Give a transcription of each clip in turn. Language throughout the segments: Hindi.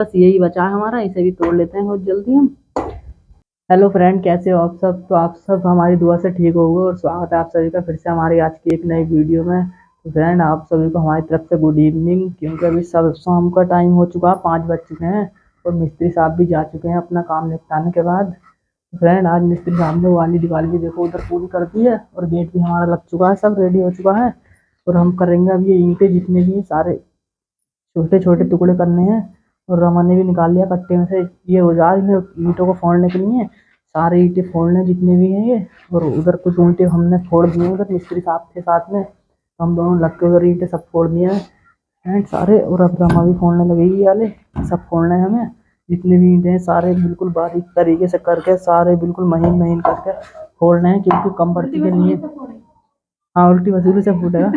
बस यही बचा है हमारा, इसे भी तोड़ लेते हैं बहुत जल्दी हम। हेलो फ्रेंड, कैसे हो आप सब? तो आप सब हमारी दुआ से ठीक होगे और स्वागत है आप सभी का फिर से हमारी आज की एक नई वीडियो में। तो फ्रेंड, आप सभी को हमारी तरफ से गुड इवनिंग, क्योंकि अभी सब शाम का टाइम हो चुका है, 5 बज चुके हैं और मिस्त्री साहब भी जा चुके हैं अपना काम निपटाने के बाद। फ्रेंड, आज मिस्त्री साहब ने वाली दीवार भी देखो उधर पूरी कर दी है और गेट भी हमारा लग चुका है, सब रेडी हो चुका है। और हम करेंगे अब ये ईंटें जितने भी हैं सारे छोटे छोटे टुकड़े करने हैं। और रमा ने भी निकाल लिया कट्टे में से ये औजार, इन्हें ईंटों को फोड़ने के लिए सारे ईंटें फोड़ने जितने भी हैं ये। और उधर कुछ ईंटें हमने फोड़ दिए उधर मिस्त्री साहब के साथ में, तो हम दोनों लग के उधर ईंटें सब फोड़ दिए हैं एंड सारे। और अब रमा भी फोड़ने लगेगी, वाले सब फोड़ने हैं हमें, जितने भी ईंटें हैं सारे बिल्कुल बारीक तरीके से करके, सारे बिल्कुल महीन महीन करके फोड़ने हैं, क्योंकि कम बढ़ती के लिए। हाँ, उल्टी वसूली से फूटेगा।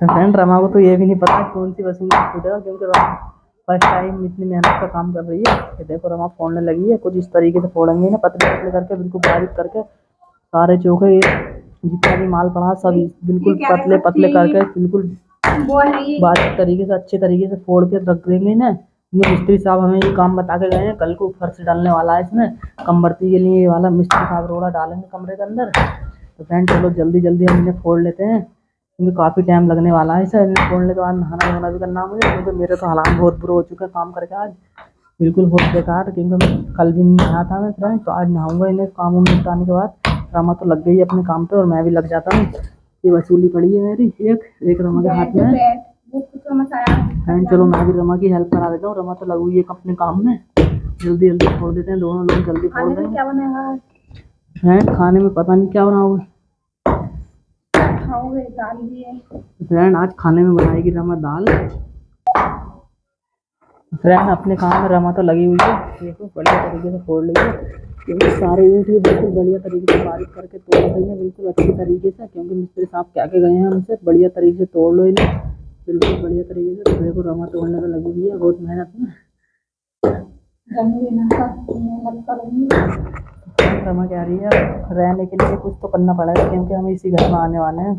फ्रेंड, रमा को तो ये भी नहीं पता कौन सी वसूली से फूटेगा, क्योंकि रमा फर्स्ट टाइम इतनी मेहनत का काम कर रही है। ये देखो रमा फोड़ने लगी है, कुछ इस तरीके से फोड़ेंगे ना, पतले पतले करके बिल्कुल बारीक करके सारे चोखे जितना भी माल पड़ा सब बिल्कुल पतले पतले करके बिल्कुल बारीक तरीके से अच्छे तरीके से फोड़ के रख देंगे ना। ये मिस्त्री साहब हमें ये काम बता के गए हैं, कल को फर्श डालने वाला है इसमें कमबर्ती के लिए, ये वाला मिस्त्री साहब रोड़ा डालेंगे कमरे के अंदर। तो फ्रेंड चलो जल्दी जल्दी हम इन्हें फोड़ लेते हैं, क्योंकि काफ़ी टाइम लगने वाला है इसे फोड़ने के बाद। नहाना धोना भी करना मुझे, क्योंकि मेरे तो हालात बहुत बुरे हो चुके हैं काम करके आज, बिल्कुल बहुत बेकार, क्योंकि मैं कल भी नहीं नहाया था मैं फ्रेंड। तो आज नहाऊंगा इन्हें काम वाम निपटाने के बाद। रमा तो लग गई है अपने काम पे और मैं भी लग जाता हूँ। ये वसूली पड़ी है मेरी एक रमा के हाथ में फ्रेंड। चलो मैं भी रमा की हेल्प करा देता हूँ, रमा तो लगी हुई है अपने काम में। जल्दी जल्दी फोड़ देते हैं, दोनों लोग जल्दी फोड़ देंगे। क्या बनेगा फ्रेंड? खाने में पता नहीं क्या बनाओगे फ्रेंड, आज खाने में बनाएगी रमा दाल। फ्रेंड, अपने काम में रमा तो लगी हुई है, देखो बढ़िया तरीके से फोड़ लेगी, क्योंकि सारे ईंट भी बिल्कुल बढ़िया तरीके से बारीक करके तोड़ देंगे बिल्कुल अच्छी तरीके से, क्योंकि मिस्त्री साहब क्या के गए हैं हमसे बढ़िया तरीके से तोड़ लो इन्हें बिल्कुल बढ़िया तरीके से। तो देखो रमा तोड़ने में लगी हुई है बहुत मेहनत में। रमा कह रही है रहने के लिए कुछ तो करना पड़ेगा, क्योंकि हम इसी घर में आने वाले हैं,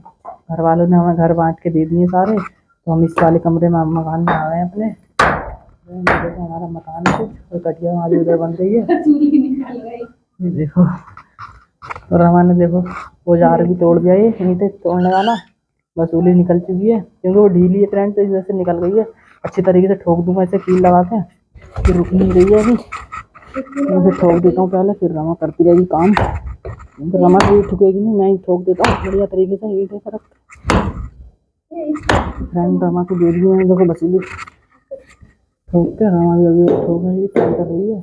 घर वालों ने हमें घर बांट के दे दिए सारे, तो हम इस वाले कमरे में मकान में आ गए हैं अपने। देखो हमारा मकान है कुछ, और कटिया हमारी उधर बन रही है, ये देखो। और रमा ने देखो औजार भी तोड़ दिया, ये ईंटें तोड़ने वाला वसूली निकल चुकी है, क्योंकि वो ढीली है फ्रेंड, तो इधर से निकल गई है। अच्छी तरीके से ठोक दूंगा इसे कील लगा के, फिर रुक नहीं रही है अभी, मैं फिर ठोक देता हूँ पहले, फिर रमा करती रहेगी काम। रमा भी ठुकेगी नहीं, मैं ही ठोक देता हूँ बढ़िया तरीके से ईंटें से रख। फ्रेंड रमा को दे दिए हैं देखो वसूली ठोक के, रमा भी अभी ठोक रही है, ट्राई कर रही है।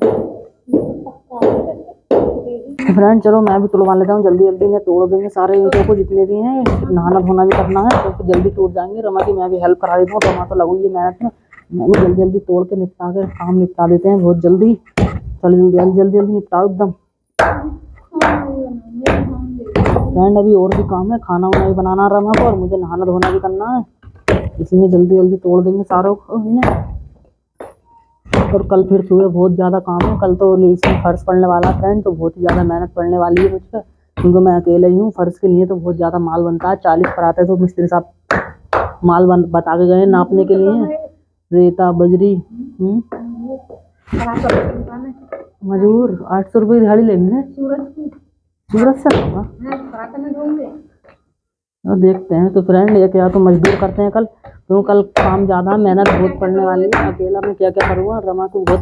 फ्रेंड चलो मैं भी तोड़वा लेता हूँ, जल्दी जल्दी इन्हें तोड़ देंगे सारे ईंटों को जितने भी हैं, नहाना धोना भी करना है तो जल्दी टूट जाएंगे। रमा की मैं भी हेल्प करा देता हूँ, रमा तो लगी हुई है मेहनत में, मैं भी जल्दी जल्दी तोड़ के निपटा के काम निपटा देते हैं बहुत जल्दी। चलो जल्दी जल्दी जल्दी निपटाओ एकदम। फ्रेंड अभी और भी काम है, खाना वाना भी बनाना रमा को, और मुझे नहाना धोना भी करना है, इसलिए जल्दी जल्दी तोड़ देंगे सारों को इन्हें। और कल फिर सुबह बहुत ज़्यादा काम है, कल तो इसमें फर्श पड़ने वाला है फ्रेंड, तो बहुत ही ज़्यादा मेहनत पड़ने वाली है मुझ पर, क्योंकि मैं अकेले ही हूँ। फर्श के लिए तो बहुत ज़्यादा माल बनता है, 40 पर आते हैं, तो मिस्त्री साहब माल बता के गए नापने के लिए, रेता बजरी मजूर 800 रुपये दिहाड़ी लेंगे सूरत से होगा, तो देखते हैं। तो फ्रेंड ये क्या तो मजदूर करते हैं कल, क्यों कल काम ज़्यादा मेहनत बहुत पड़ने वाली है, अकेला मैं क्या क्या करूँगा। रमा को बहुत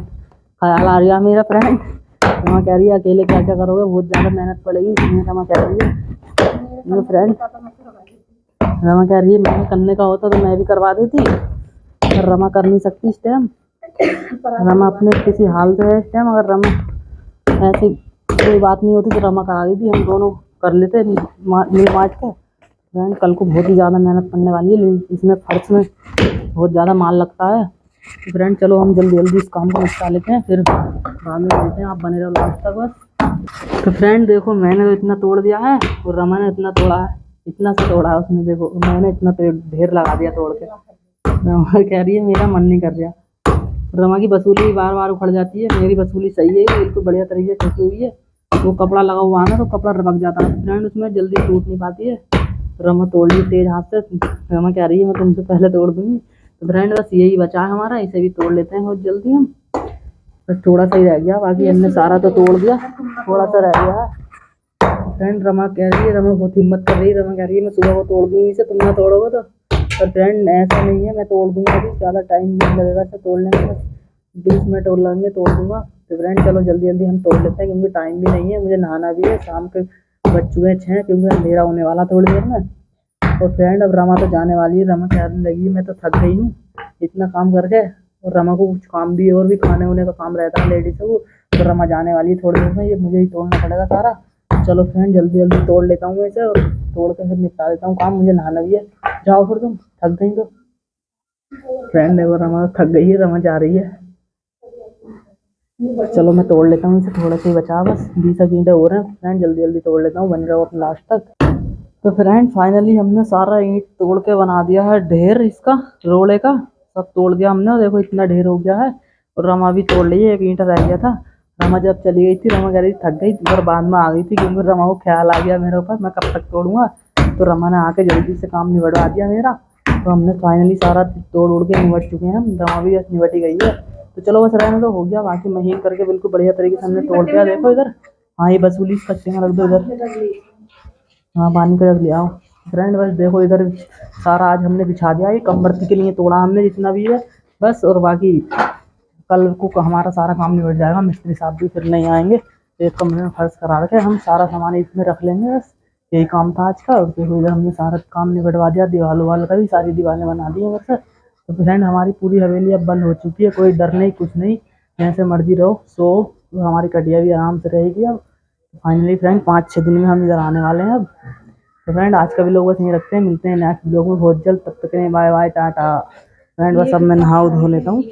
ख्याल आ रहा है मेरा फ्रेंड, रमा कह रही है अकेले क्या क्या करोगे, बहुत ज़्यादा मेहनत पड़ेगी, इसलिए रमा कह रही है फ्रेंड। रमा कह रही है मैं करने का होता तो मैं भी करवा देती, पर रमा कर नहीं सकती इस टाइम, रमा अपने किसी हाल से है इस टाइम। अगर रमा ऐसी कोई बात नहीं होती तो रमा करा देती, हम दोनों कर लेते मिल मार्च के। फ्रेंड कल को बहुत ही ज़्यादा मेहनत पड़ने वाली है, इसमें फर्श में बहुत ज़्यादा माल लगता है। तो फ्रेंड चलो हम जल्दी जल्दी इस काम को निपटा लेते हैं, फिर बाद में मिलते हैं, आप बने रहो लास्ट तक बस। तो फ्रेंड देखो मैंने तो इतना तोड़ दिया है और रमा ने इतना तोड़ा है, इतना सा तोड़ा है उसने, देखो मैंने इतना ढेर लगा दिया तोड़ के। रमा कह रही है मेरा मन नहीं कर रहा। रमा की वसूली बार बार उखड़ जाती है, मेरी वसूली सही है, बिल्कुल बढ़िया तरीके से ठुकी हुई है। वो कपड़ा लगा हुआ है ना, तो कपड़ा रबक जाता है फ्रेंड, उसमें जल्दी टूट नहीं पाती है। रमा तोड़ ली तेज हाथ से, रमा कह रही है मैं तुमसे पहले तोड़ दूंगी, तो फ्रेंड बस यही बचा है हमारा, इसे भी तोड़ लेते हैं बहुत जल्दी हम। बस थोड़ा सा ही रह गया, बाकी हमने सारा तो तोड़ दिया, थोड़ा सा रह गया है। फ्रेंड रमा कह रही है, रमा बहुत हिम्मत कर रही है, रमा कह रही है मैं सुबह को तोड़ दूंगी इसे, तुम ना तोड़ोगे तो। पर फ्रेंड ऐसा नहीं है, मैं तोड़ दूंगा अभी, ज़्यादा टाइम नहीं लगेगा इसे तोड़ने में, बस 20 मिनट और लगेंगे, तोड़ दूंगा। तो फ्रेंड चलो जल्दी जल्दी हम तोड़ लेते हैं, क्योंकि टाइम भी नहीं है, मुझे नहाना भी है, शाम के बज चुके हैं 6, क्योंकि अंधेरा होने वाला थोड़ी देर में। और फ्रेंड अब रमा तो जाने वाली है, रमा कहने लगी मैं तो थक गई हूँ इतना काम करके, और रमा को कुछ काम भी और भी खाने वाने का काम रहता है लेडीज को, तो रमा जाने वाली है थोड़ी देर में, ये मुझे ही तोड़ना पड़ेगा सारा। चलो फ्रेंड जल्दी जल्दी तोड़ लेता हूँ इसे, और तोड़ के फिर निपटा देता हूँ काम, मुझे नहाना भी है। जाओ फिर तुम थक गई तो। फ्रेंड देखो रमा थक गई है, रमा जा रही है। चलो मैं तोड़ लेता हूँ इसे, थोड़ा सा ही बचा, बस 20 ईंटें हो रहे हैं फ्रेंड, जल्दी जल्दी तोड़ लेता हूँ, बन रहा हूँ अपने लास्ट तक। तो फ्रेंड फाइनली हमने सारा ईंट तोड़ के बना दिया है ढेर इसका, रोड़े का सब तोड़ दिया हमने, और देखो इतना ढेर हो गया है। और रमा भी तोड़ ली है, एक ईंट रह गया था। रमा जब चली गई थी, रमा कह रही थक गई, और बाद में आ गई थी, क्योंकि रमा को ख्याल आ गया मेरे ऊपर मैं कब तक तोड़ूंगा, तो रमा ने आके जल्दी से काम निबटवा दिया मेरा। तो हमने फाइनली सारा तोड़ उड़ के निबट चुके हैं हम, रमा भी बस निबट ही गई है। तो चलो बस रहने तो हो गया, बाकी महीन करके बिल्कुल बढ़िया तरीके से हमने तोड़ दिया। देखो इधर, हाँ ये बसूली कच्चे में रख दो इधर, हाँ पानी का जग ले आओ। फ्रेंड बस देखो इधर सारा आज हमने बिछा दिया, ये कमबर्ती के लिए तोड़ा हमने जितना भी है बस, और बाकी कल को हमारा सारा काम निबट जाएगा, मिस्त्री साहब भी फिर नहीं आएंगे, एक कमरे में फर्श करा रखे, हम सारा सामान इसमें रख लेंगे, बस यही काम था आज का। और देखो इधर हमने सारा काम निबटवा दिया, दीवार वाल का भी, सारी दीवारें बना दी हैं वैसे। तो फ्रेंड हमारी पूरी हवेली अब बंद हो चुकी है, कोई डर नहीं कुछ नहीं, जैसे मर्जी रहो सो, हमारी कटिया भी आराम से रहेगी अब। फाइनली फ्रेंड 5-6 दिन में हम इधर आने वाले हैं अब। तो फ्रेंड आज का भी लोग बस यहीं रखते हैं, मिलते हैं नेक्स्ट ब्लॉग में बहुत जल्द, तब तक के लिए बाय बाय टाटा। फ्रेंड बस अब मैं नहा धो लेता हूँ।